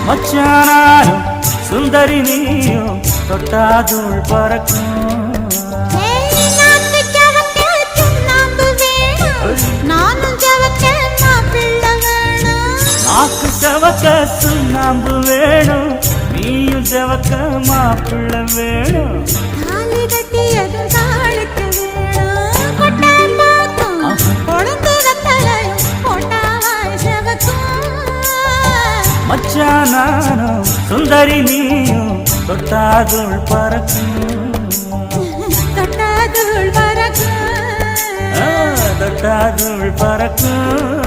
மச்சானாலும் சுந்தரி நீயும் தொட்டாதுள் பறக்கும். நாக்கு செவக்க சுண்ணாம்பு வேணும், நீயும் செவக்க மாப்பிள்ளை வேணும். மச்சானாலும் சுந்தரி நீயும் தொட்டாதுள் பறக்கும். தொட்டாதுள் பறக்கும். தொட்டாதுள் பறக்கும்.